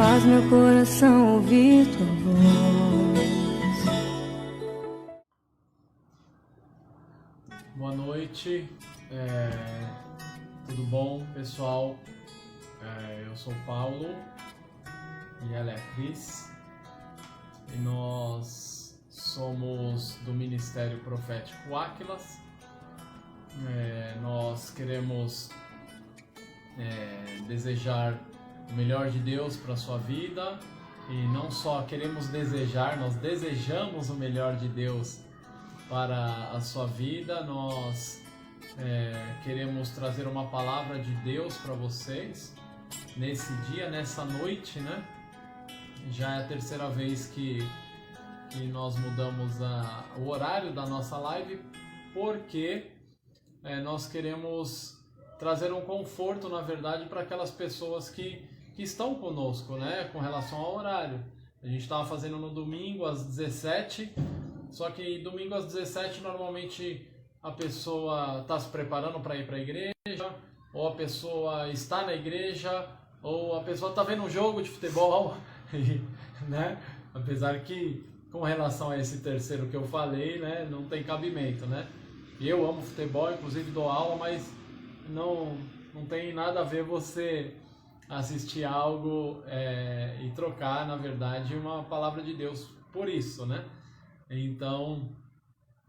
faz meu coração ouvir tua voz. Boa noite, tudo bom, pessoal? Eu sou o Paulo e ela é a Cris e nós somos do Ministério Profético Áquilas. Nós queremos desejar o melhor de Deus para a sua vida e não só queremos desejar, nós desejamos o melhor de Deus para a sua vida. Nós queremos trazer uma palavra de Deus para vocês nesse dia, nessa noite, né? Já é a terceira vez que nós mudamos o horário da nossa live, porque nós queremos trazer um conforto, na verdade, para aquelas pessoas que estão conosco, né? Com relação ao horário. A gente estava fazendo no domingo às 17, só que domingo às 17 normalmente a pessoa está se preparando para ir para a igreja, ou a pessoa está na igreja, ou a pessoa está vendo um jogo de futebol, né? Apesar que com relação a esse terceiro que eu falei, né, não tem cabimento, né? Eu amo futebol, inclusive dou aula, mas não tem nada a ver você assistir algo e trocar, na verdade, uma palavra de Deus por isso, né? Então,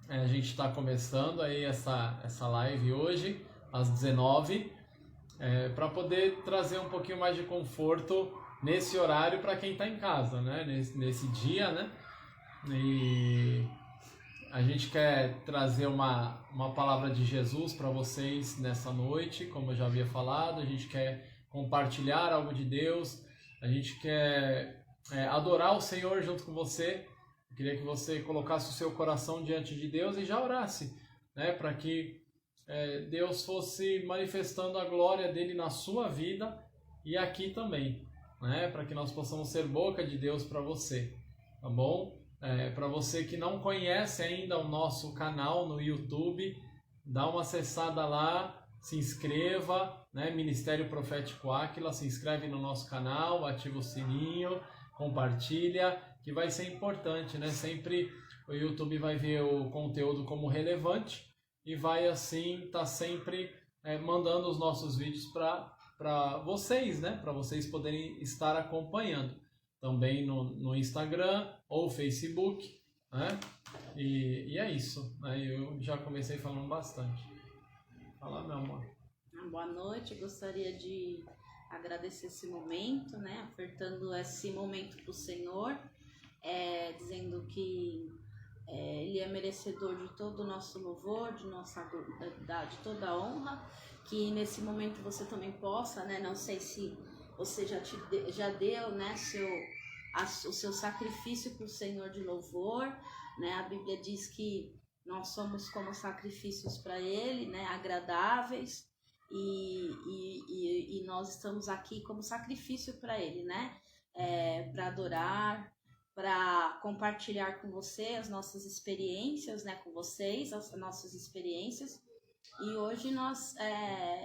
a gente está começando aí essa live hoje, às 19, para poder trazer um pouquinho mais de conforto nesse horário para quem está em casa, né? Nesse dia, né? E a gente quer trazer uma palavra de Jesus para vocês nessa noite, como eu já havia falado. A gente quer compartilhar algo de Deus, a gente quer adorar o Senhor junto com você. Eu queria que você colocasse o seu coração diante de Deus e já orasse, né, para que Deus fosse manifestando a glória dele na sua vida e aqui também, né, para que nós possamos ser boca de Deus para você, tá bom? Para você que não conhece ainda o nosso canal no YouTube, dá uma acessada lá, se inscreva, né? Ministério Profético Áquila, se inscreve no nosso canal, ativa o sininho, compartilha, que vai ser importante, né? Sempre o YouTube vai ver o conteúdo como relevante e vai assim estar sempre mandando os nossos vídeos para vocês, né? Para vocês poderem estar acompanhando. Também no Instagram ou Facebook, né? E é isso, né? Eu já comecei falando bastante. Fala, meu amor. Boa noite, gostaria de agradecer esse momento, né? Ofertando esse momento para o Senhor, dizendo que Ele é merecedor de todo o nosso louvor, de toda a honra, que nesse momento você também possa, né? Não sei se você já deu, né, o seu sacrifício para o Senhor de louvor, né? A Bíblia diz que nós somos como sacrifícios para Ele, né, agradáveis, e nós estamos aqui como sacrifício para Ele, né, para adorar, para compartilhar com você as nossas experiências, né, com vocês, as nossas experiências. E hoje nós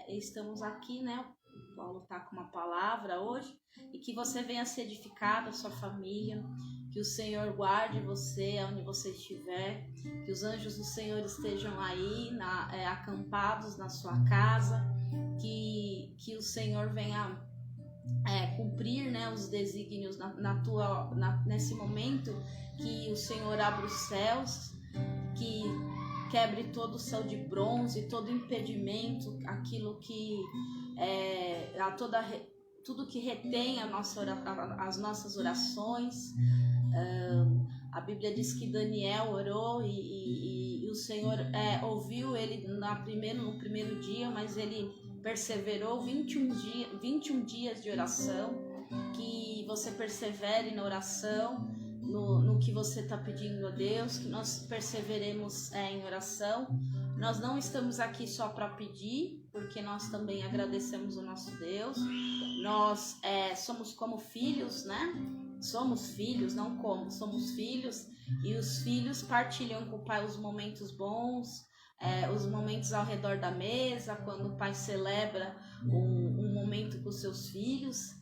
estamos aqui, né, o Paulo está com uma palavra hoje, e que você venha ser edificado, a sua família, que o Senhor guarde você onde você estiver, que os anjos do Senhor estejam aí acampados na sua casa, que o Senhor venha cumprir, né, os desígnios nesse momento, que o Senhor abra os céus, que quebre todo o céu de bronze, todo impedimento, aquilo que tudo que retém as nossas orações. A Bíblia diz que Daniel orou e o Senhor ouviu ele no primeiro dia, mas ele perseverou 21 dias de oração. Que você persevere na oração, no que você está pedindo a Deus, que nós perseveremos em oração. Nós não estamos aqui só para pedir, porque nós também agradecemos o nosso Deus. Nós somos como filhos, né? Somos filhos, não como, somos filhos. E os filhos partilham com o pai os momentos bons, os momentos ao redor da mesa, quando o pai celebra um momento com seus filhos.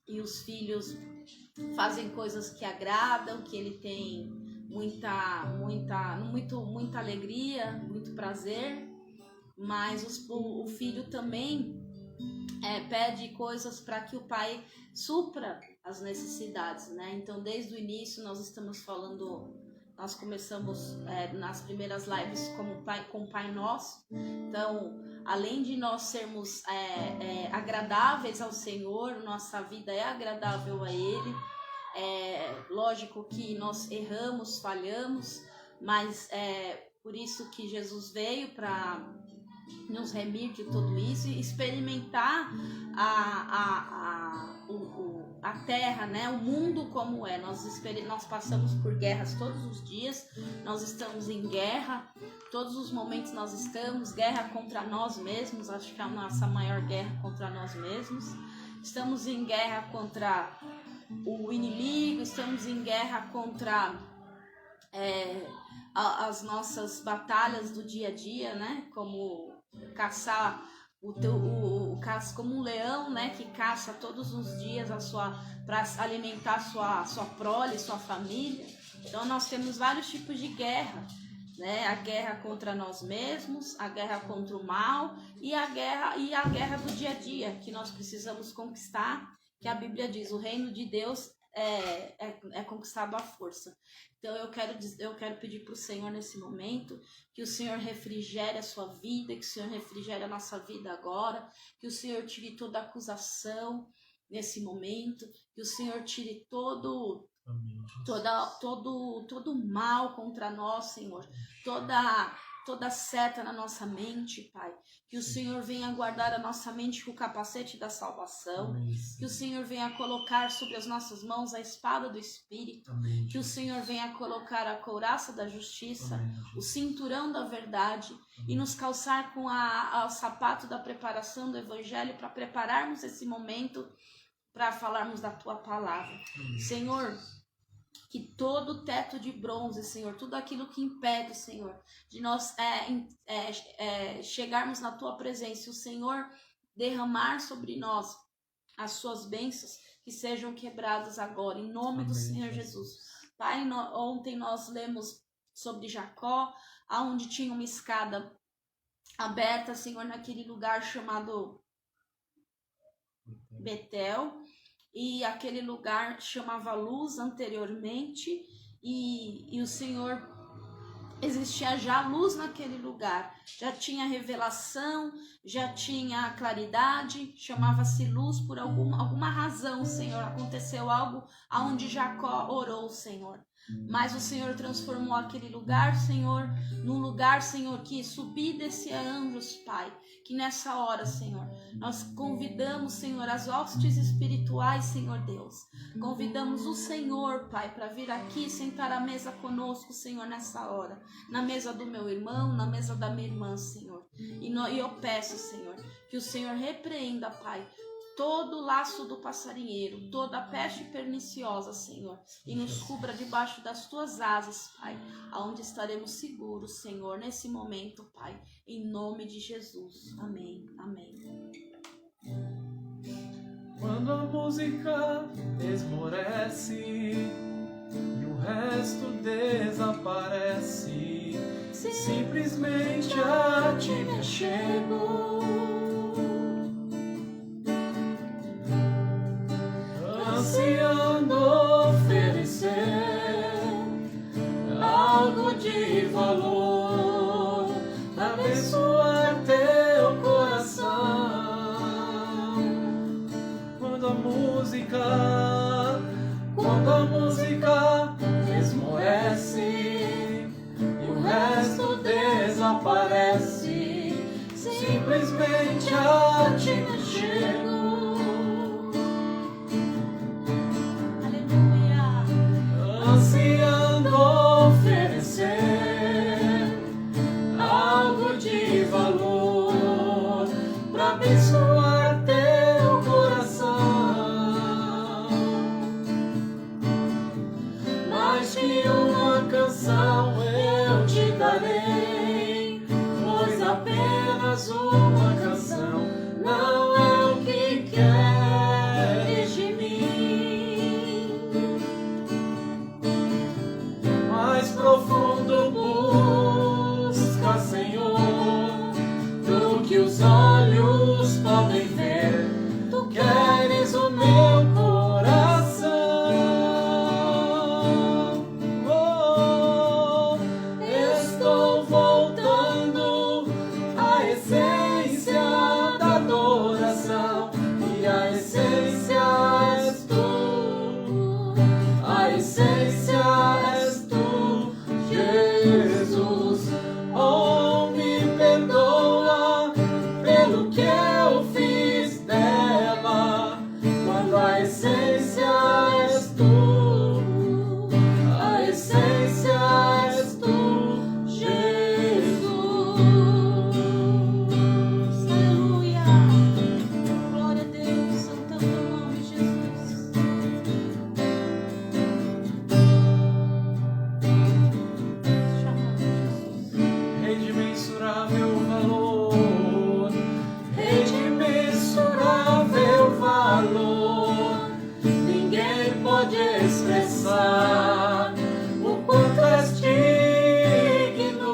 E os filhos fazem coisas que agradam, que ele tem muita alegria, muito prazer, mas o filho também pede coisas para que o pai supra as necessidades, né? Então, desde o início nós estamos falando, nós começamos nas primeiras lives com o Pai Nosso. Então, além de nós sermos agradáveis ao Senhor, nossa vida é agradável a Ele. Lógico que nós erramos, falhamos, mas por isso que Jesus veio para nos remir de tudo isso e experimentar a terra, né? O mundo como é. Nós passamos por guerras todos os dias, nós estamos em guerra, todos os momentos nós estamos, guerra contra nós mesmos, acho que é a nossa maior guerra contra nós mesmos. Estamos em guerra contra o inimigo, estamos em guerra contra as nossas batalhas do dia a dia, né? Como caçar como um leão, né? Que caça todos os dias para alimentar sua prole, sua família. Então nós temos vários tipos de guerra, né? A guerra contra nós mesmos, a guerra contra o mal e a guerra do dia a dia que nós precisamos conquistar. Que a Bíblia diz, o reino de Deus é conquistado à força. Então eu quero pedir para o Senhor nesse momento, que o Senhor refrigere a sua vida, que o Senhor refrigere a nossa vida agora, que o Senhor tire toda acusação nesse momento, que o Senhor tire todo mal contra nós, Senhor, toda seta na nossa mente, Pai. Que o Senhor venha guardar a nossa mente com o capacete da salvação. Amém. Que o Senhor venha colocar sobre as nossas mãos a espada do Espírito. Amém. Que o Senhor venha colocar a couraça da justiça, amém, o cinturão da verdade, amém, e nos calçar com o sapato da preparação do Evangelho para prepararmos esse momento para falarmos da Tua palavra. Amém. Senhor, que todo o teto de bronze, Senhor, tudo aquilo que impede, Senhor, de nós chegarmos na Tua presença, o Senhor derramar sobre nós as Suas bênçãos, que sejam quebradas agora, em nome, amém, do Senhor Jesus. Pai, ontem nós lemos sobre Jacó, aonde tinha uma escada aberta, Senhor, naquele lugar chamado Betel. E aquele lugar chamava Luz anteriormente, e o Senhor, existia já luz naquele lugar, já tinha revelação, já tinha claridade, chamava-se Luz por alguma razão, Senhor, aconteceu algo aonde Jacó orou, Senhor. Mas o Senhor transformou aquele lugar, Senhor, num lugar, Senhor, que subia e descia anjos, Pai. Que nessa hora, Senhor, nós convidamos, Senhor, as hostes espirituais, Senhor Deus. Convidamos o Senhor, Pai, para vir aqui sentar à mesa conosco, Senhor, nessa hora. Na mesa do meu irmão, na mesa da minha irmã, Senhor. E eu peço, Senhor, que o Senhor repreenda, Pai, todo o laço do passarinheiro, toda a peste perniciosa, Senhor, e nos cubra debaixo das Tuas asas, Pai, aonde estaremos seguros, Senhor, nesse momento, Pai, em nome de Jesus. Amém, amém. Quando a música esmorece e o resto desaparece, simplesmente a Ti me chego. Ansiando oferecer algo de valor, abençoar teu coração. Quando a música esmorece e o resto desaparece, simplesmente a Ti me chego. Ansiando oferecer algo de valor para abençoar teu coração. Mais que uma canção eu te darei, pois apenas uma canção não é o que essência és tu, a essência és tu, Jesus. Aleluia. Glória a Deus, santo é o teu nome, Jesus. Chamando Jesus. Rei de mensurável valor, Rei de mensurável valor, ninguém pode expressar o quanto és digno.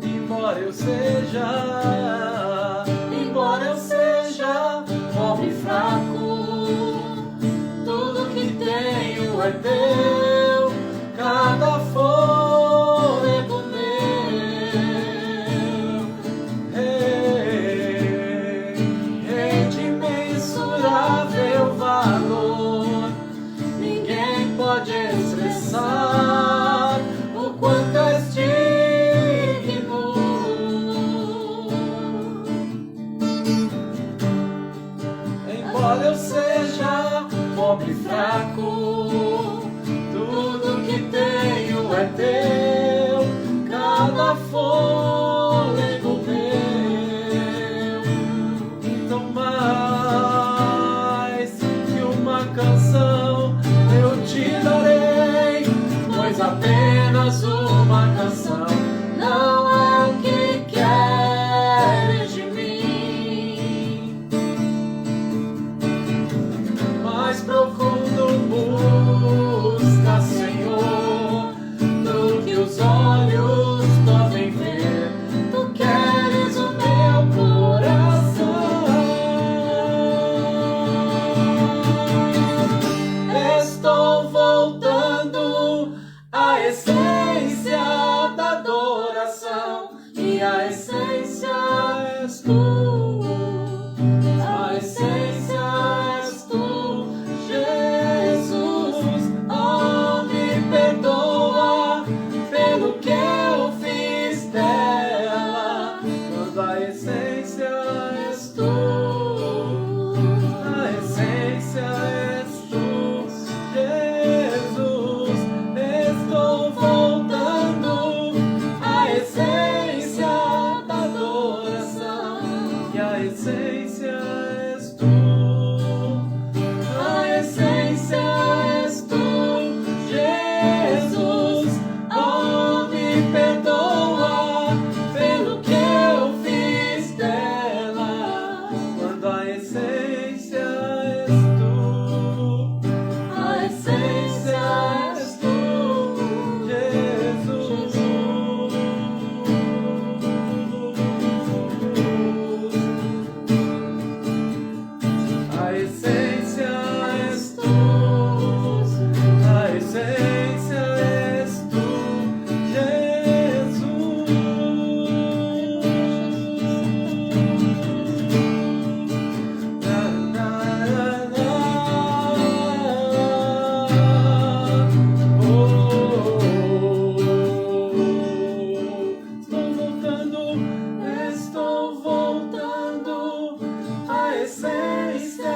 Embora eu seja pobre e fraco, tudo que tenho é teu, cada fôlego meu. Rei de imensurável valor, ninguém pode expressar o quanto és digno. Embora eu seja pobre e fraco, tudo que tenho é teu, cada fôlego meu. Então mais que uma canção eu te darei, pois apenas uma canção não é o que queres de mim. Mais profundo busca, Senhor, do que os olhos podem ver. Tu queres o meu coração. Estou voltando à essência da adoração, e a essência és tu. A essência és tu, Jesus. Oh, me perdoa pelo que eu fiz dela, quando a essência és tu. A essência és tu, Jesus. Estou voltando à essência da adoração, e a essência és tu. A essência és tu, Jesus. Oh, me perdoa pelo que eu fiz dela, quando a essência és tu. A essência és tu, Jesus. A essência és tu, a essência és tu, Jesus. Na, na, na, estou voltando à essência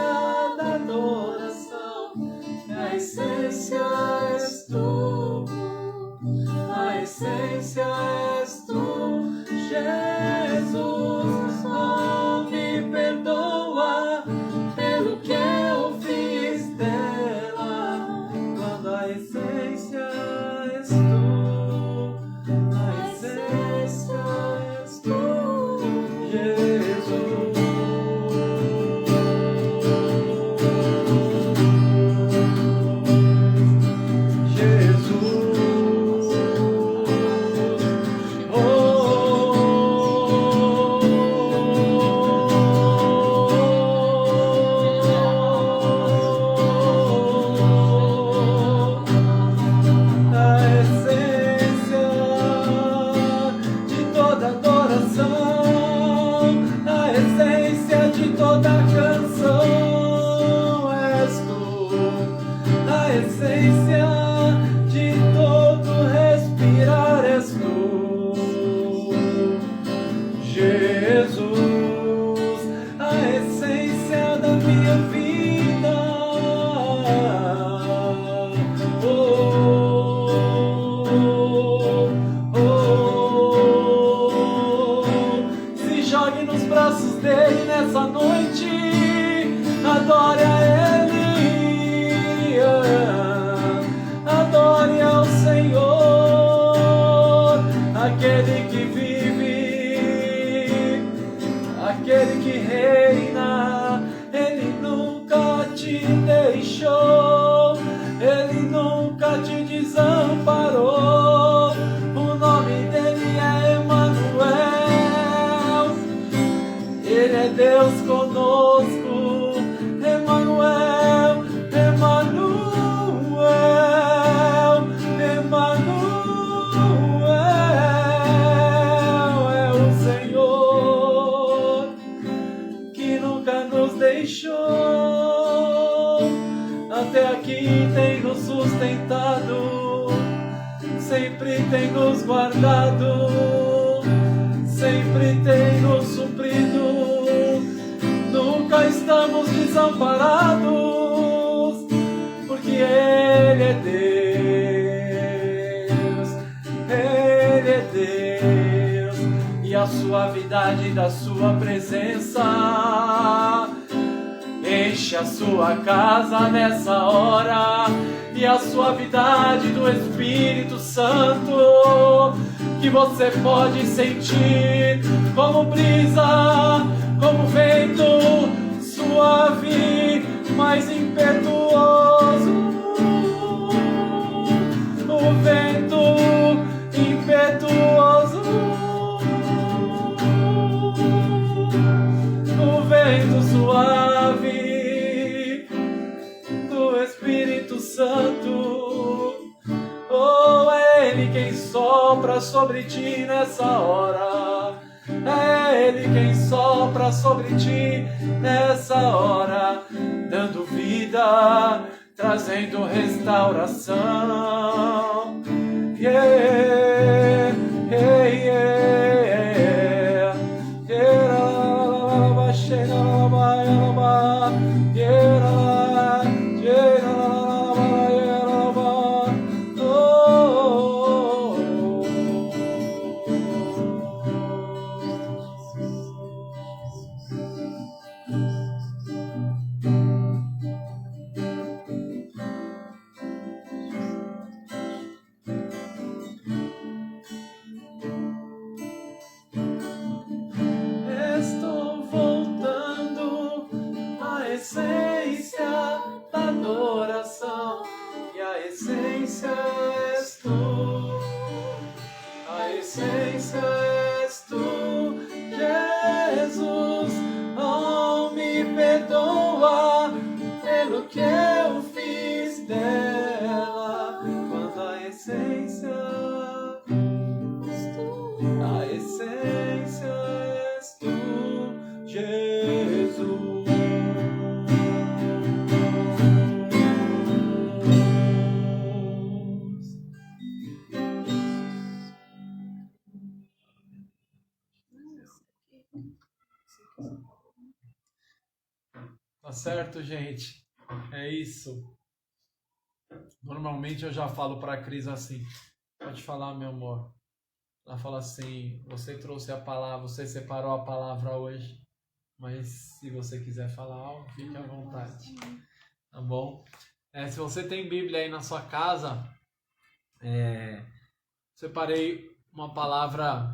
adore a Ele, adore ao Senhor, aquele que vive, aquele que reina. Ele nunca te deixou, Ele nunca te desamparou. O nome dele é Emanuel, Ele é Deus conosco. Emanuel, Emanuel, Emanuel é o Senhor que nunca nos deixou. Até aqui tem nos sustentado, sempre tem nos guardado, sempre tem nos suprido. Nunca estamos desamparados, porque Ele é Deus, Ele é Deus, e a suavidade da sua presença enche a sua casa nessa hora, e a suavidade do Espírito Santo que você pode sentir como brisa, como vento suave, mais impetuoso. O vento impetuoso, o vento suave do Espírito Santo. Oh, é Ele quem sopra sobre ti nessa hora. É Ele quem sopra sobre ti nessa hora, dando vida, trazendo restauração. Yeah, yeah, yeah, estou voltando à essência da adoração, e a essência és tu, a essência és tu, Jesus. Oh, me perdoa pelo que eu fiz dela, quando a essência és tu, Jesus. Tá certo, gente? É isso. Normalmente eu já falo para a Cris assim: pode falar, meu amor. Ela fala assim: você trouxe a palavra, você separou a palavra hoje, mas se você quiser falar algo, fique à vontade. Tá bom? Se você tem Bíblia aí na sua casa, separei uma palavra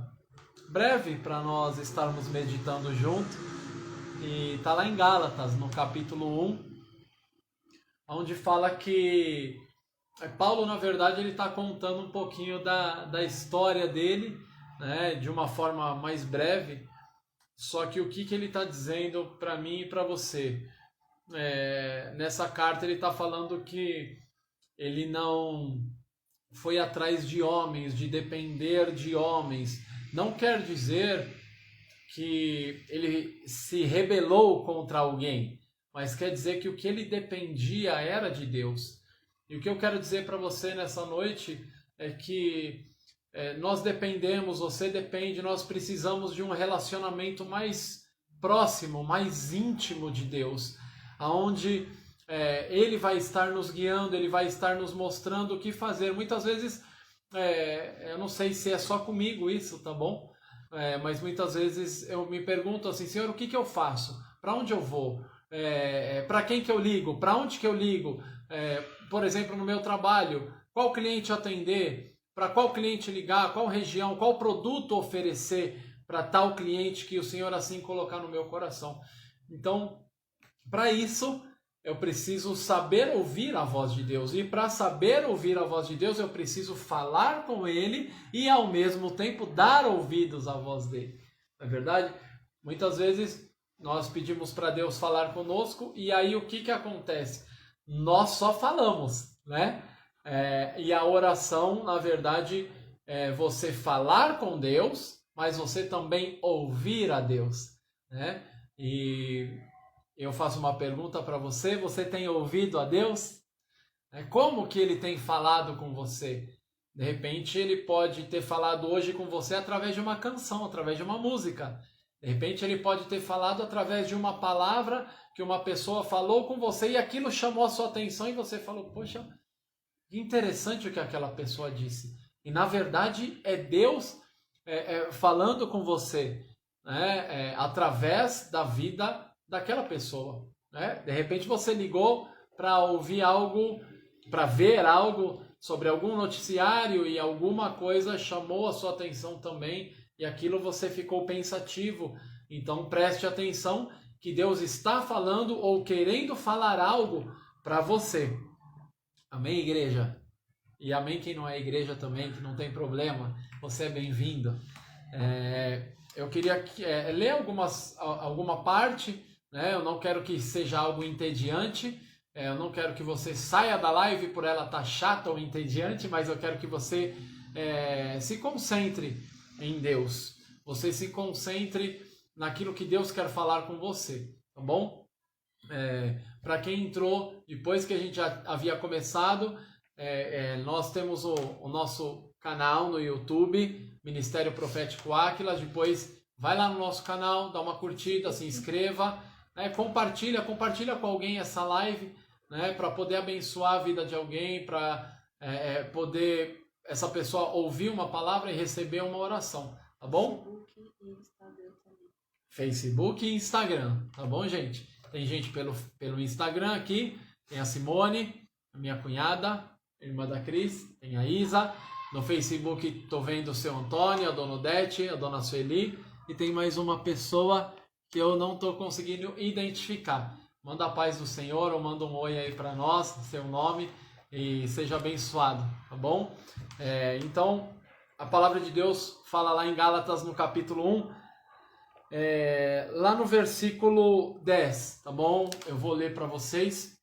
breve para nós estarmos meditando junto. E tá lá em Gálatas, no capítulo 1, onde fala que Paulo, na verdade, ele está contando um pouquinho da história dele, né, de uma forma mais breve. Só que o que ele está dizendo para mim e para você? Nessa carta ele está falando que ele não foi atrás de homens, de depender de homens. Não quer dizer que ele se rebelou contra alguém, mas quer dizer que o que ele dependia era de Deus. E o que eu quero dizer para você nessa noite é que nós dependemos, você depende, nós precisamos de um relacionamento mais próximo, mais íntimo de Deus, aonde Ele vai estar nos guiando, Ele vai estar nos mostrando o que fazer. Muitas vezes, eu não sei se é só comigo isso, tá bom? Mas muitas vezes eu me pergunto assim: Senhor, o que eu faço? Para onde eu vou? para quem que eu ligo, para onde que eu ligo, por exemplo, no meu trabalho, qual cliente atender, para qual cliente ligar, qual região, qual produto oferecer para tal cliente que o Senhor assim colocar no meu coração. Então, para isso, eu preciso saber ouvir a voz de Deus. E para saber ouvir a voz de Deus, eu preciso falar com Ele e, ao mesmo tempo, dar ouvidos à voz dele. Não é verdade? Muitas vezes, nós pedimos para Deus falar conosco e aí o que acontece? Nós só falamos, né? E a oração, na verdade, é você falar com Deus, mas você também ouvir a Deus, né? E eu faço uma pergunta para você: você tem ouvido a Deus? Como que Ele tem falado com você? De repente Ele pode ter falado hoje com você através de uma canção, através de uma música. De repente Ele pode ter falado através de uma palavra que uma pessoa falou com você e aquilo chamou a sua atenção e você falou: poxa, que interessante o que aquela pessoa disse. E na verdade é Deus falando com você, né? Através da vida daquela pessoa, né? De repente você ligou para ouvir algo, para ver algo sobre algum noticiário e alguma coisa chamou a sua atenção também e aquilo você ficou pensativo. Então preste atenção que Deus está falando ou querendo falar algo para você. Amém, igreja? E amém quem não é igreja também, que não tem problema, você é bem-vindo. Eu queria ler alguma parte, né? Eu não quero que seja algo entediante, eu não quero que você saia da live por ela estar chata ou entediante, mas eu quero que você se concentre em Deus. Você se concentre naquilo que Deus quer falar com você, tá bom? Para quem entrou depois que a gente já havia começado, nós temos o nosso canal no YouTube, Ministério Profético Áquila. Depois vai lá no nosso canal, dá uma curtida, se inscreva, né? Compartilha com alguém essa live, né? Para poder abençoar a vida de alguém, para poder essa pessoa ouvir uma palavra e receber uma oração, tá bom? Facebook e Instagram, tá bom, gente? Tem gente pelo Instagram aqui, tem a Simone, a minha cunhada, irmã da Cris, tem a Isa. No Facebook tô vendo o seu Antônio, a dona Odete, a dona Sueli, e tem mais uma pessoa que eu não tô conseguindo identificar. Manda a paz do Senhor ou manda um oi aí para nós, seu nome, e seja abençoado, tá bom? Então, a palavra de Deus fala lá em Gálatas no capítulo 1, lá no versículo 10, tá bom? Eu vou ler para vocês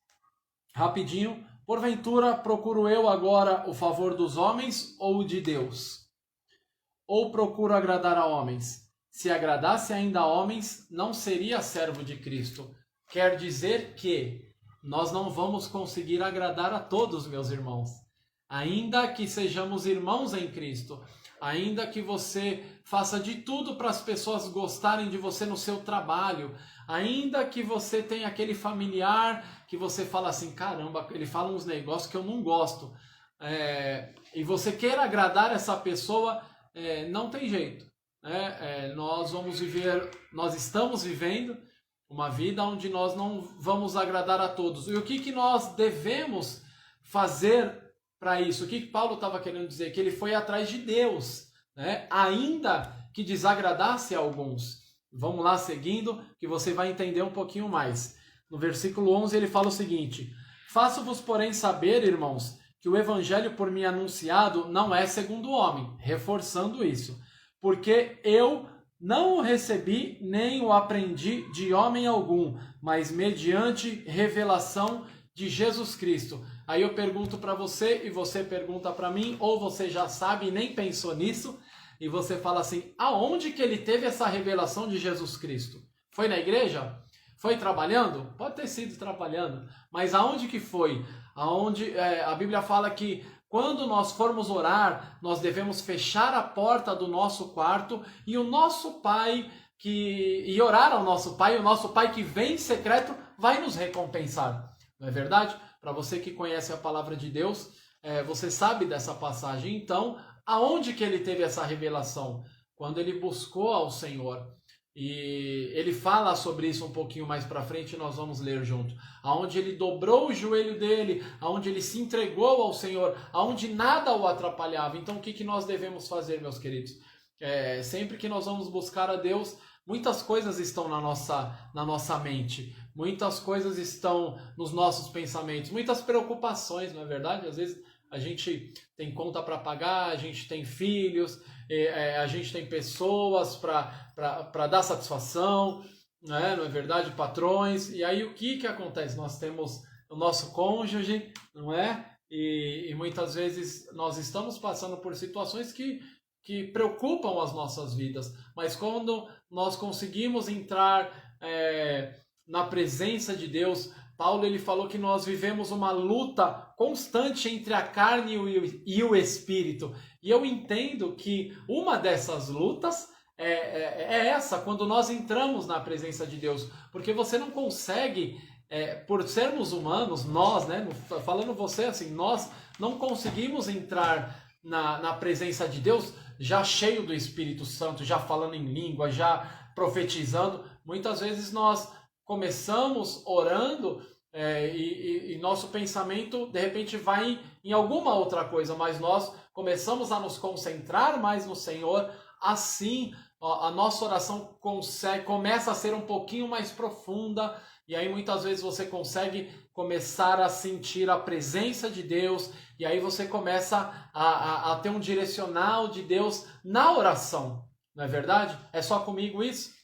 rapidinho. Porventura, procuro eu agora o favor dos homens ou o de Deus? Ou procuro agradar a homens? Se agradasse ainda a homens, não seria servo de Cristo. Quer dizer que nós não vamos conseguir agradar a todos, meus irmãos. Ainda que sejamos irmãos em Cristo, ainda que você faça de tudo para as pessoas gostarem de você no seu trabalho, ainda que você tenha aquele familiar que você fala assim: caramba, ele fala uns negócios que eu não gosto, e você queira agradar essa pessoa, não tem jeito, né? Nós estamos vivendo uma vida onde nós não vamos agradar a todos. E o que nós devemos fazer para isso? O que Paulo estava querendo dizer? Que ele foi atrás de Deus, né? Ainda que desagradasse a alguns. Vamos lá, seguindo, que você vai entender um pouquinho mais. No versículo 11 ele fala o seguinte: faço-vos, porém, saber, irmãos, que o evangelho por mim anunciado não é segundo o homem, reforçando isso, porque eu não o recebi nem o aprendi de homem algum, mas mediante revelação de Jesus Cristo. Aí eu pergunto para você e você pergunta para mim, ou você já sabe e nem pensou nisso, e você fala assim: aonde que ele teve essa revelação de Jesus Cristo? Foi na igreja? Foi trabalhando? Pode ter sido trabalhando, mas aonde que foi? Aonde a Bíblia fala que quando nós formos orar, nós devemos fechar a porta do nosso quarto e o nosso Pai e orar ao nosso Pai, o nosso Pai que vem em secreto vai nos recompensar. Não é verdade? Para você que conhece a palavra de Deus, você sabe dessa passagem. Então, aonde que ele teve essa revelação? Quando ele buscou ao Senhor. E ele fala sobre isso um pouquinho mais para frente, nós vamos ler junto. Aonde ele dobrou o joelho dele, aonde ele se entregou ao Senhor, aonde nada o atrapalhava. Então o que nós devemos fazer, meus queridos? Sempre que nós vamos buscar a Deus, muitas coisas estão na nossa mente, muitas coisas estão nos nossos pensamentos, muitas preocupações, não é verdade? Às vezes a gente tem conta para pagar, a gente tem filhos, a gente tem pessoas para dar satisfação, né? Não é verdade? Patrões. E aí o que acontece? Nós temos o nosso cônjuge, não é? E muitas vezes nós estamos passando por situações que preocupam as nossas vidas. Mas quando nós conseguimos entrar na presença de Deus, Paulo ele falou que nós vivemos uma luta constante entre a carne e o espírito. E eu entendo que uma dessas lutas é essa, quando nós entramos na presença de Deus. Porque você não consegue, por sermos humanos, nós, né, falando você assim, nós não conseguimos entrar na presença de Deus já cheio do Espírito Santo, já falando em língua, já profetizando. Muitas vezes nós começamos orando e nosso pensamento de repente vai em alguma outra coisa, mas nós começamos a nos concentrar mais no Senhor. Assim a nossa oração começa a ser um pouquinho mais profunda, e aí muitas vezes você consegue começar a sentir a presença de Deus, e aí você começa a ter um direcional de Deus na oração, não é verdade? É só comigo isso?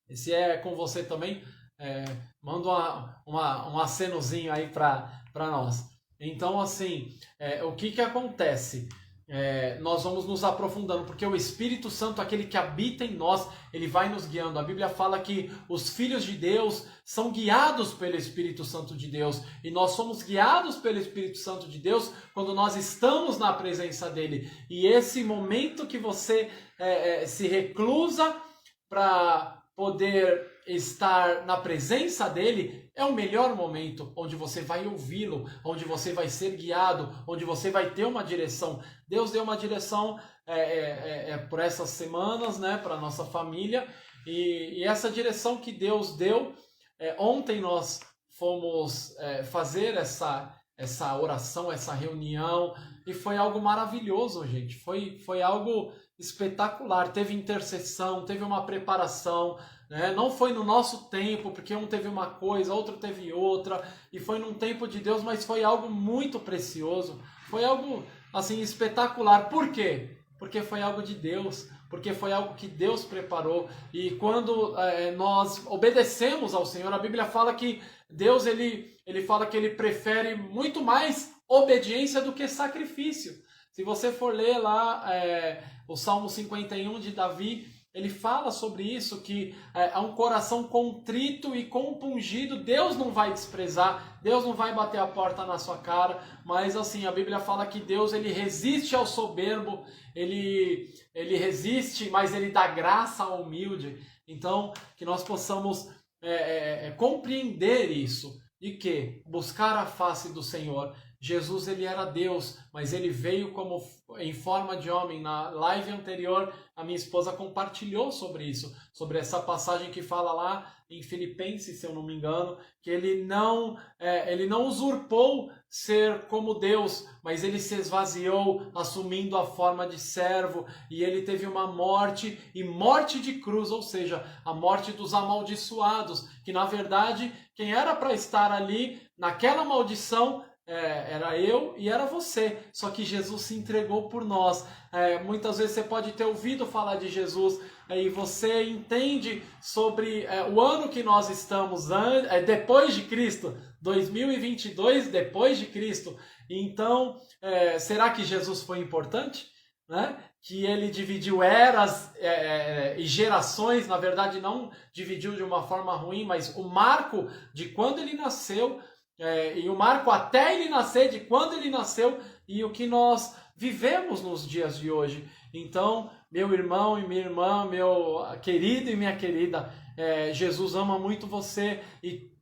E se é com você também, manda um acenozinho aí para nós. Então, assim, o que acontece? Nós vamos nos aprofundando, porque o Espírito Santo, aquele que habita em nós, ele vai nos guiando. A Bíblia fala que os filhos de Deus são guiados pelo Espírito Santo de Deus, e nós somos guiados pelo Espírito Santo de Deus quando nós estamos na presença dele. E esse momento que você se reclusa para poder estar na presença dele é o melhor momento, onde você vai ouvi-lo, onde você vai ser guiado, onde você vai ter uma direção. Deus deu uma direção por essas semanas, né, para a nossa família, e essa direção que Deus deu, ontem nós fomos fazer essa oração, essa reunião, e foi algo maravilhoso, gente. Foi algo espetacular. Teve intercessão, teve uma preparação, né? Não foi no nosso tempo, porque um teve uma coisa, outro teve outra, e foi num tempo de Deus, mas foi algo muito precioso. Foi algo assim espetacular. Por quê? Porque foi algo de Deus, porque foi algo que Deus preparou. E quando nós obedecemos ao Senhor, a Bíblia fala que Deus ele fala que ele prefere muito mais obediência do que sacrifício. Se você for ler lá o Salmo 51 de Davi, ele fala sobre isso, que há um coração contrito e compungido, Deus não vai desprezar, Deus não vai bater a porta na sua cara, mas assim, a Bíblia fala que Deus ele resiste ao soberbo, ele resiste, mas ele dá graça ao humilde. Então, que nós possamos compreender isso, e que buscar a face do Senhor. Jesus ele era Deus, mas ele veio em forma de homem. Na live anterior, a minha esposa compartilhou sobre isso, sobre essa passagem que fala lá em Filipenses, se eu não me engano, que ele não usurpou ser como Deus, mas ele se esvaziou, assumindo a forma de servo, e ele teve uma morte, e morte de cruz, ou seja, a morte dos amaldiçoados, que na verdade, quem era para estar ali, naquela maldição, era eu e era você, só que Jesus se entregou por nós. Muitas vezes você pode ter ouvido falar de Jesus e você entende sobre o ano que nós estamos depois de Cristo, 2022 depois de Cristo. Então, será que Jesus foi importante? Né? Que ele dividiu eras e gerações, na verdade não dividiu de uma forma ruim, mas o marco de quando ele nasceu, e o marco até ele nascer, de quando ele nasceu, e o que nós vivemos nos dias de hoje. Então, meu irmão e minha irmã, meu querido e minha querida, Jesus ama muito você,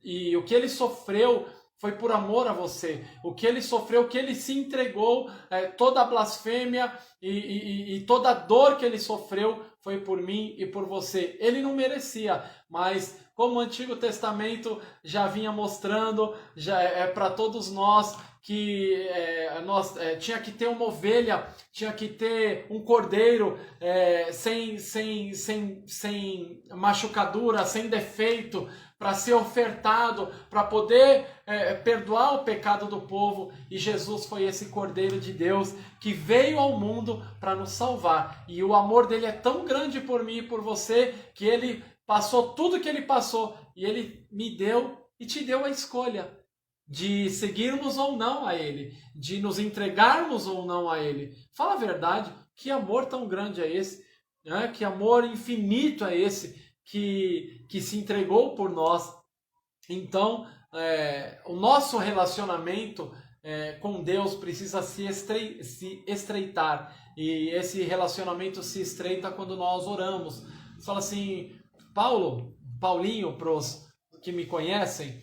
e o que ele sofreu foi por amor a você. O que ele sofreu, o que ele se entregou, toda a blasfêmia e toda a dor que ele sofreu foi por mim e por você. Ele não merecia, mas como o Antigo Testamento já vinha mostrando, já para todos nós que tinha que ter uma ovelha, tinha que ter um cordeiro sem machucadura, sem defeito, para ser ofertado, para poder perdoar o pecado do povo. E Jesus foi esse Cordeiro de Deus que veio ao mundo para nos salvar. E o amor dele é tão grande por mim e por você, que ele passou tudo que ele passou, e ele me deu e te deu a escolha de seguirmos ou não a ele, de nos entregarmos ou não a ele. Fala a verdade, que amor tão grande é esse, né? Que amor infinito é esse, que se entregou por nós. Então, o nosso relacionamento com Deus precisa se estreitar. E esse relacionamento se estreita quando nós oramos. Você fala assim, Paulinho, para os que me conhecem,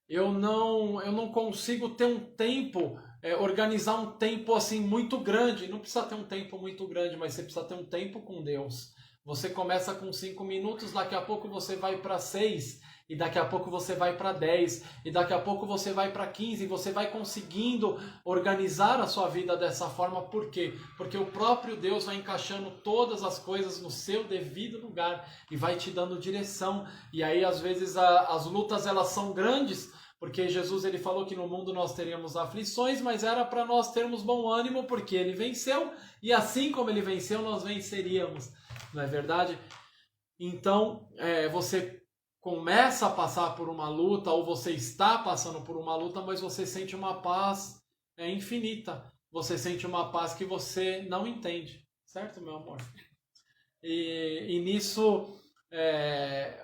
eu não consigo ter um tempo, organizar um tempo assim muito grande. Não precisa ter um tempo muito grande, mas você precisa ter um tempo com Deus. Você começa com 5 minutos, daqui a pouco você vai para 6, e daqui a pouco você vai para 10, e daqui a pouco você vai para 15, e você vai conseguindo organizar a sua vida dessa forma. Por quê? Porque o próprio Deus vai encaixando todas as coisas no seu devido lugar e vai te dando direção. E aí às vezes as lutas elas são grandes, porque Jesus ele falou que no mundo nós teríamos aflições, mas era para nós termos bom ânimo, porque ele venceu, e assim como ele venceu, nós venceríamos. Não é verdade? Então, você começa a passar por uma luta, ou você está passando por uma luta, mas você sente uma paz infinita. Você sente uma paz que você não entende. Certo, meu amor? E nisso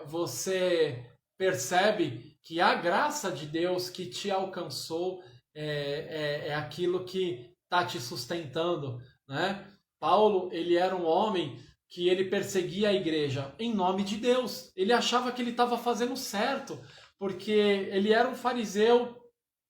você percebe que a graça de Deus que te alcançou é aquilo que está te sustentando, né? Paulo, ele era um homem que ele perseguia a igreja em nome de Deus. Ele achava que ele estava fazendo certo, porque ele era um fariseu,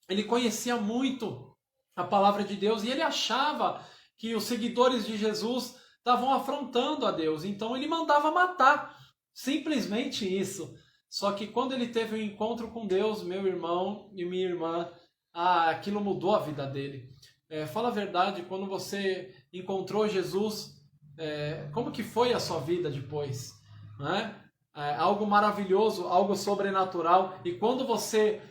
ele conhecia muito a palavra de Deus, e ele achava que os seguidores de Jesus estavam afrontando a Deus, então ele mandava matar, simplesmente isso. Só que quando ele teve um encontro com Deus, meu irmão e minha irmã, aquilo mudou a vida dele. Fala a verdade, quando você encontrou Jesus, como que foi a sua vida depois? Né? Algo maravilhoso, algo sobrenatural. E quando você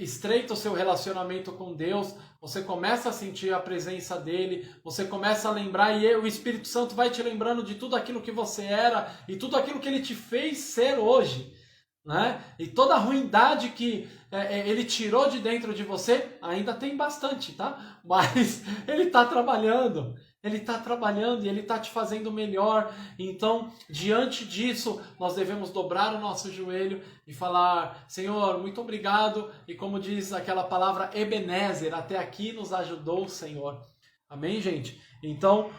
estreita o seu relacionamento com Deus, você começa a sentir a presença dele, você começa a lembrar, e o Espírito Santo vai te lembrando de tudo aquilo que você era e tudo aquilo que ele te fez ser hoje, né? E toda a ruindade que ele tirou de dentro de você, ainda tem bastante, tá? Mas ele está trabalhando. Ele está trabalhando e ele está te fazendo melhor. Então, diante disso, nós devemos dobrar o nosso joelho e falar: Senhor, muito obrigado. E como diz aquela palavra Ebenezer, até aqui nos ajudou o Senhor. Amém, gente? Então,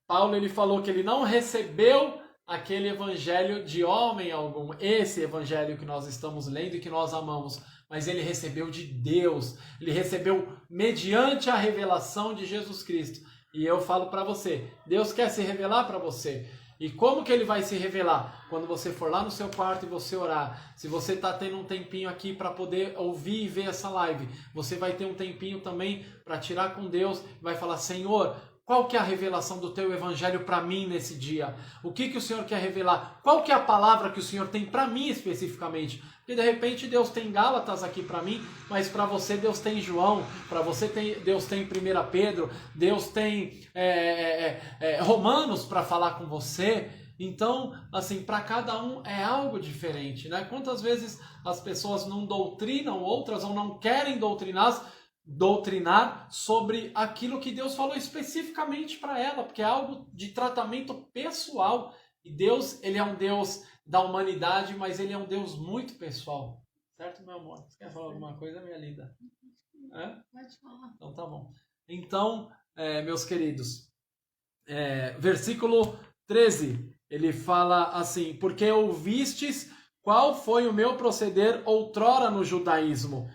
Paulo ele falou que ele não recebeu aquele evangelho de homem algum, esse evangelho que nós estamos lendo e que nós amamos, mas ele recebeu de Deus. Ele recebeu mediante a revelação de Jesus Cristo. E eu falo para você, Deus quer se revelar para você. E como que ele vai se revelar? Quando você for lá no seu quarto e você orar. Se você está tendo um tempinho aqui para poder ouvir e ver essa live, você vai ter um tempinho também para tirar com Deus. Vai falar: Senhor, qual que é a revelação do teu evangelho para mim nesse dia? O que o Senhor quer revelar? Qual que é a palavra que o Senhor tem para mim especificamente? Porque de repente Deus tem Gálatas aqui para mim, mas para você Deus tem João, para você Deus tem 1 Pedro, Deus tem Romanos para falar com você. Então, assim, para cada um é algo diferente, né? Quantas vezes as pessoas não doutrinam outras ou não querem doutrinar sobre aquilo que Deus falou especificamente para ela, porque é algo de tratamento pessoal. E Deus, ele é um Deus da humanidade, mas ele é um Deus muito pessoal. Certo, meu amor? Você quer falar alguma coisa, minha linda? Pode falar. Então tá bom. Então, meus queridos, versículo 13, ele fala assim: porque ouvistes qual foi o meu proceder outrora no judaísmo,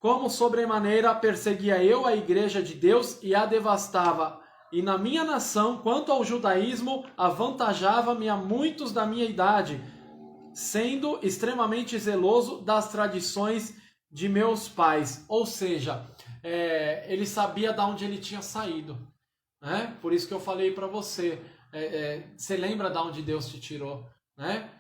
como sobremaneira perseguia eu a igreja de Deus e a devastava, E na minha nação, quanto ao judaísmo, avantajava-me a muitos da minha idade, sendo extremamente zeloso das tradições de meus pais. Ou seja, ele sabia de onde ele tinha saído, né? Por isso que eu falei para você, você lembra de onde Deus te tirou, né?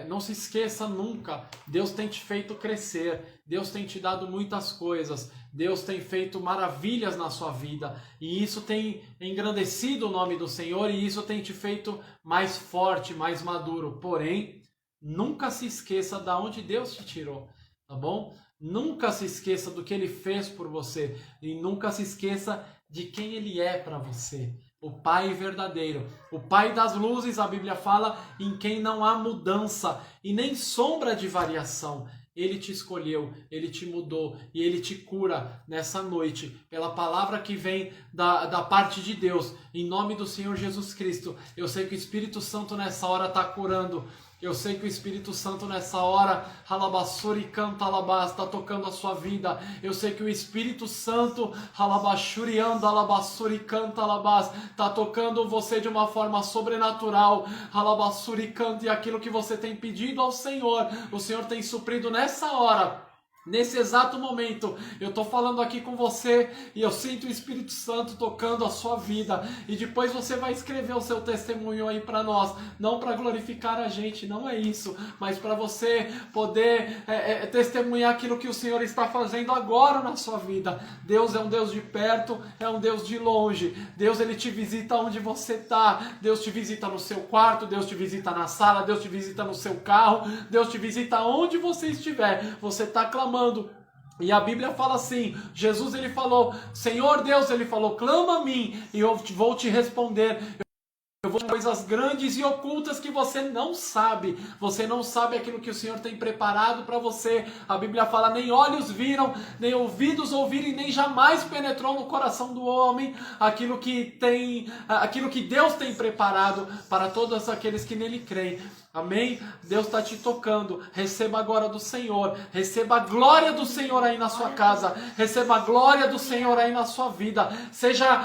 Não se esqueça nunca, Deus tem te feito crescer, Deus tem te dado muitas coisas, Deus tem feito maravilhas na sua vida, e isso tem engrandecido o nome do Senhor, e isso tem te feito mais forte, mais maduro. Porém, nunca se esqueça de onde Deus te tirou, tá bom? Nunca se esqueça do que Ele fez por você, e nunca se esqueça de quem Ele é para você. O Pai verdadeiro, o Pai das luzes, a Bíblia fala, em quem não há mudança e nem sombra de variação. Ele te escolheu, Ele te mudou e Ele te cura nessa noite, pela palavra que vem da parte de Deus, em nome do Senhor Jesus Cristo. Eu sei que o Espírito Santo nessa hora está curando. Eu sei que o Espírito Santo nessa hora, Halabassuri canta alabás, está tocando a sua vida. Eu sei que o Espírito Santo, Halabashuri anda alabassuri canta alabás, está tocando você de uma forma sobrenatural. Halabassuri canta, e aquilo que você tem pedido ao Senhor, o Senhor tem suprido nessa hora. Nesse exato momento, eu estou falando aqui com você e eu sinto o Espírito Santo tocando a sua vida. E depois você vai escrever o seu testemunho aí para nós. Não para glorificar a gente, não é isso. Mas para você poder testemunhar aquilo que o Senhor está fazendo agora na sua vida. Deus é um Deus de perto, é um Deus de longe. Deus, Ele te visita onde você está. Deus te visita no seu quarto, Deus te visita na sala, Deus te visita no seu carro, Deus te visita onde você estiver. Você está clamando. E a Bíblia fala assim, Jesus ele falou, Senhor Deus, ele falou, clama a mim e eu vou te responder. Eu vou fazer coisas grandes e ocultas que você não sabe. Você não sabe aquilo que o Senhor tem preparado para você. A Bíblia fala, nem olhos viram, nem ouvidos ouviram, nem jamais penetrou no coração do homem aquilo que Deus tem preparado para todos aqueles que nele creem. Amém? Deus está te tocando. Receba agora do Senhor. Receba a glória do Senhor aí na sua casa. Receba a glória do Senhor aí na sua vida. Seja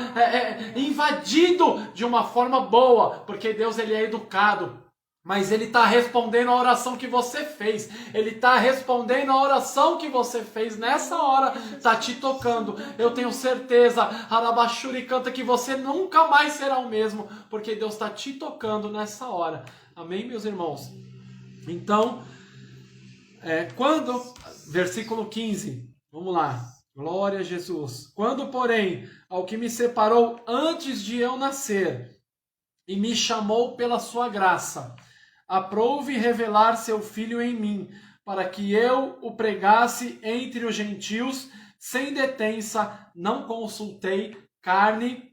invadido de uma forma boa, porque Deus ele é educado. Mas Ele está respondendo a oração que você fez. Ele está respondendo a oração que você fez nessa hora. Está te tocando. Eu tenho certeza, Alabashuri canta, que você nunca mais será o mesmo, porque Deus está te tocando nessa hora. Amém, meus irmãos? Então, versículo 15, vamos lá. Glória a Jesus. Quando, porém, ao que me separou antes de eu nascer e me chamou pela sua graça, aprouve revelar seu Filho em mim, para que eu o pregasse entre os gentios, sem detença, não consultei carne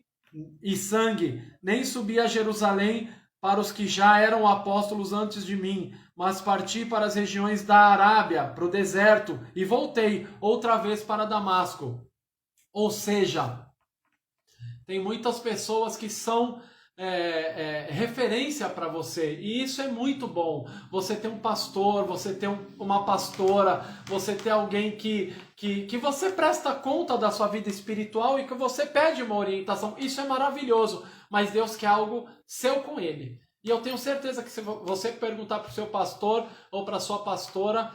e sangue, nem subi a Jerusalém para os que já eram apóstolos antes de mim, mas parti para as regiões da Arábia, para o deserto, e voltei outra vez para Damasco. Ou seja, tem muitas pessoas que são referência para você, e isso é muito bom. Você tem um pastor, você tem uma pastora, você tem alguém que você presta conta da sua vida espiritual e que você pede uma orientação. Isso é maravilhoso, mas Deus quer algo seu com ele. E eu tenho certeza que se você perguntar para o seu pastor ou para a sua pastora,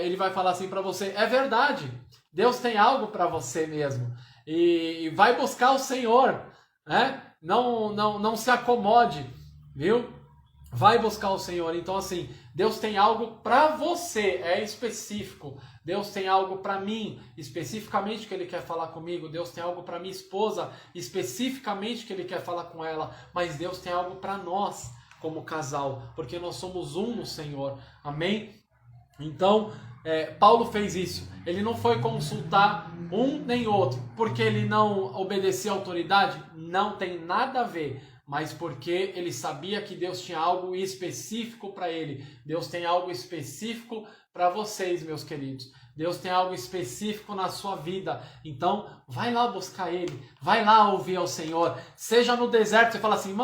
ele vai falar assim para você, é verdade, Deus tem algo para você mesmo, e vai buscar o Senhor, né? Não se acomode, viu? Vai buscar o Senhor. Então assim, Deus tem algo para você, é específico. Deus tem algo para mim, especificamente que Ele quer falar comigo. Deus tem algo para minha esposa, especificamente que Ele quer falar com ela. Mas Deus tem algo para nós, como casal, porque nós somos um no Senhor. Amém? Então, Paulo fez isso. Ele não foi consultar um nem outro, porque ele não obedecia à autoridade. Não tem nada a ver. Mas porque ele sabia que Deus tinha algo específico para ele. Deus tem algo específico para vocês, meus queridos. Deus tem algo específico na sua vida. Então, vai lá buscar Ele. Vai lá ouvir ao Senhor. Seja no deserto, você fala assim,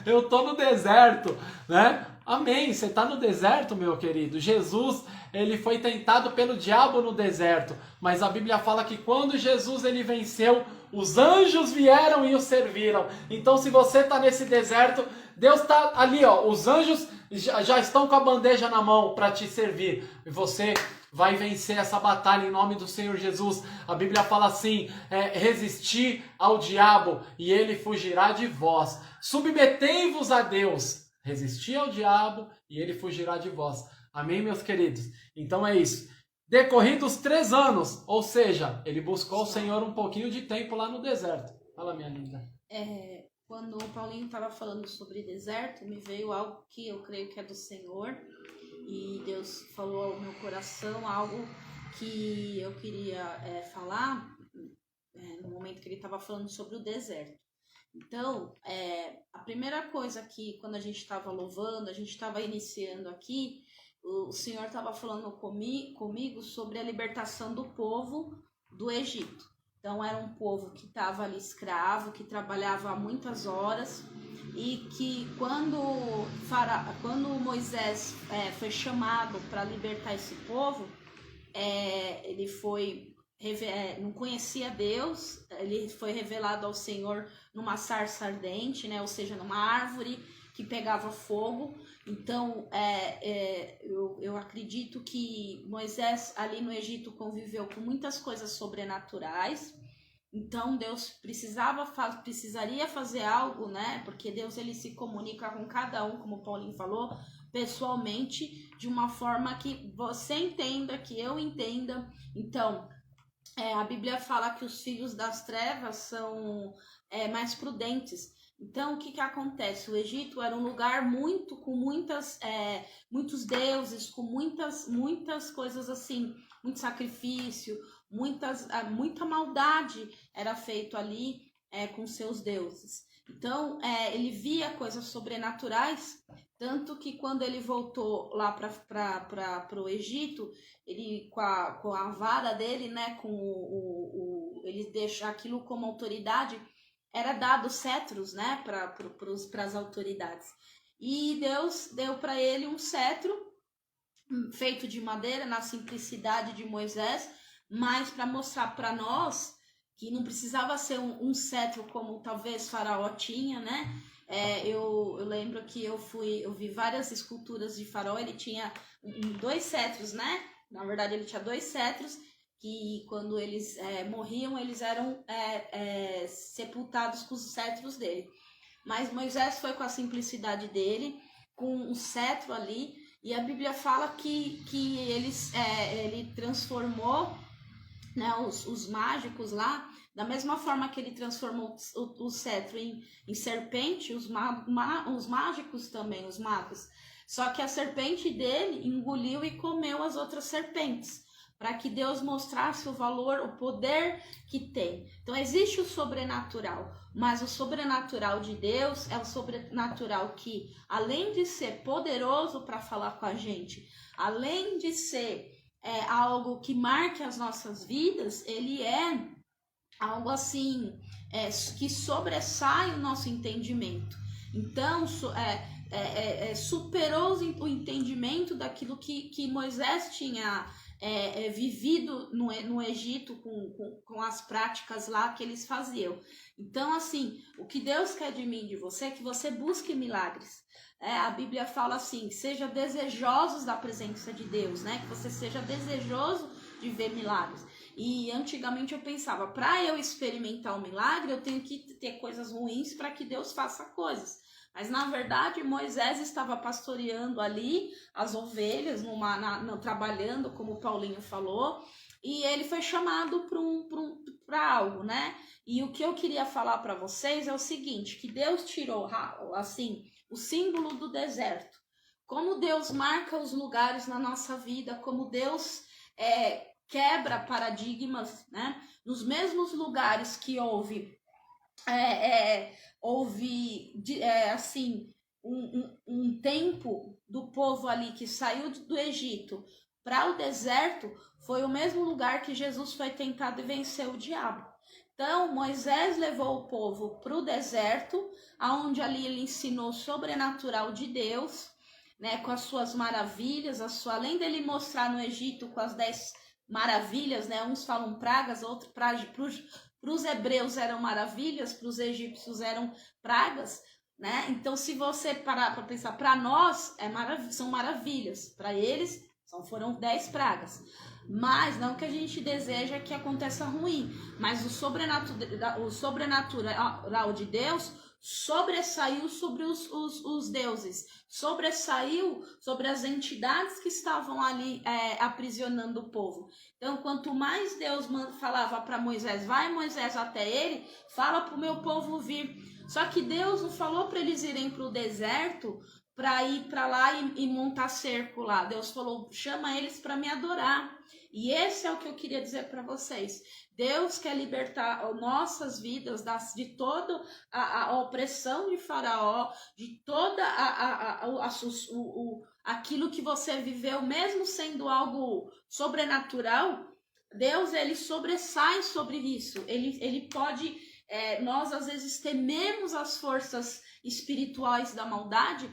eu tô no deserto, né? Amém, você está no deserto, meu querido. Jesus, ele foi tentado pelo diabo no deserto, mas a Bíblia fala que quando Jesus ele venceu, os anjos vieram e o serviram. Então, se você está nesse deserto, Deus está ali, ó, os anjos já estão com a bandeja na mão para te servir. E você vai vencer essa batalha em nome do Senhor Jesus. A Bíblia fala assim, resistir ao diabo e ele fugirá de vós. Submetei-vos a Deus. Resistir ao diabo e ele fugirá de vós. Amém, meus queridos? Então é isso. Decorridos 3 anos, ou seja, ele buscou o Senhor um pouquinho de tempo lá no deserto. Fala, minha linda. Quando o Paulinho estava falando sobre deserto, me veio algo que eu creio que é do Senhor. E Deus falou ao meu coração algo que eu queria falar no momento que ele estava falando sobre o deserto. Então, a primeira coisa que quando a gente estava louvando, a gente estava iniciando aqui, o Senhor estava falando comigo sobre a libertação do povo do Egito. Então, era um povo que estava ali escravo, que trabalhava muitas horas e que quando Moisés foi chamado para libertar esse povo, ele foi... não conhecia Deus, ele foi revelado ao Senhor numa sarça ardente, né? Ou seja, numa árvore que pegava fogo. Então, eu acredito que Moisés ali no Egito conviveu com muitas coisas sobrenaturais. Então, Deus precisaria fazer algo, né? Porque Deus ele se comunica com cada um, como o Paulinho falou, pessoalmente, de uma forma que você entenda, que eu entenda. Então, a Bíblia fala que os filhos das trevas são mais prudentes. Então, o que acontece? O Egito era um lugar com muitos deuses, com muitas coisas assim, muito sacrifício, muita maldade era feito ali com seus deuses. Então, ele via coisas sobrenaturais, tanto que quando ele voltou lá para o Egito, ele com a vara dele, né, ele deixa aquilo como autoridade, era dado cetros, né, para as autoridades. E Deus deu para ele um cetro feito de madeira, na simplicidade de Moisés, mas para mostrar para nós que não precisava ser um cetro como talvez Faraó tinha, né? Eu lembro que eu vi várias esculturas de Faraó, ele tinha 2 cetros, né? Na verdade, ele tinha 2 cetros, que quando eles morriam, eles eram sepultados com os cetros dele. Mas Moisés foi com a simplicidade dele, com um cetro ali, e a Bíblia fala que ele transformou, né, os mágicos lá, da mesma forma que ele transformou o cetro em serpente, os mágicos também, os magos. Só que a serpente dele engoliu e comeu as outras serpentes, para que Deus mostrasse o valor, o poder que tem. Então existe o sobrenatural, mas o sobrenatural de Deus é o sobrenatural que, além de ser poderoso para falar com a gente, além de ser algo que marque as nossas vidas, ele é algo assim, que sobressai o nosso entendimento. Então, superou o entendimento daquilo que Moisés tinha vivido no Egito com as práticas lá que eles faziam. Então, assim, o que Deus quer de mim, de você, é que você busque milagres. A Bíblia fala assim, seja desejosos da presença de Deus, né? Que você seja desejoso de ver milagres. E antigamente eu pensava, para eu experimentar um milagre, eu tenho que ter coisas ruins para que Deus faça coisas. Mas, na verdade, Moisés estava pastoreando ali as ovelhas, trabalhando, como o Paulinho falou, e ele foi chamado para algo, né? E o que eu queria falar para vocês é o seguinte, que Deus tirou, assim, o símbolo do deserto. Como Deus marca os lugares na nossa vida, como Deus quebra paradigmas, né? Nos mesmos lugares que houve assim, um tempo do povo ali que saiu do Egito para o deserto, foi o mesmo lugar que Jesus foi tentado e venceu o diabo. Então, Moisés levou o povo para o deserto, onde ali ele ensinou o sobrenatural de Deus. né, com as suas maravilhas, além dele mostrar no Egito com as 10 maravilhas, né, uns falam pragas, outros para os hebreus eram maravilhas, para os egípcios eram pragas, né? Então, se você parar para pensar, para nós são maravilhas, para eles foram 10 pragas. Mas não que a gente deseja que aconteça ruim, mas o sobrenatural de Deus sobressaiu sobre os deuses, sobressaiu sobre as entidades que estavam ali aprisionando o povo. Então, quanto mais Deus falava para Moisés, vai Moisés até ele, fala para o meu povo vir. Só que Deus não falou para eles irem para o deserto para ir para lá e montar cerco lá. Deus falou, chama eles para me adorar. E esse é o que eu queria dizer para vocês. Deus quer libertar nossas vidas de toda a opressão de Faraó, de toda aquilo que você viveu, mesmo sendo algo sobrenatural. Deus, ele sobressai sobre isso. Ele pode, nós às vezes tememos as forças espirituais da maldade,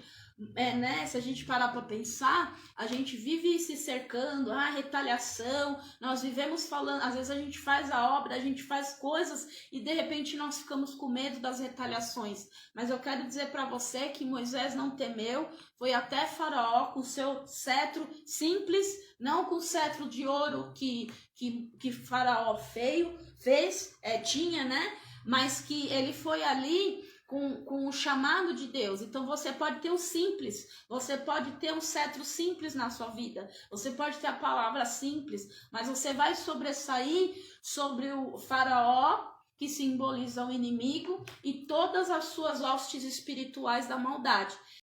né? Se a gente parar para pensar, a gente vive se cercando, retaliação, nós vivemos falando, às vezes a gente faz a obra, a gente faz coisas e de repente nós ficamos com medo das retaliações. Mas eu quero dizer para você que Moisés não temeu, foi até Faraó com seu cetro simples, não com o cetro de ouro que Faraó tinha, né? Mas que ele foi ali com o chamado de Deus. Então você pode ter o simples, você pode ter um cetro simples na sua vida, você pode ter a palavra simples, mas você vai sobressair sobre o Faraó, que simboliza o inimigo, e todas as suas hostes espirituais da maldade.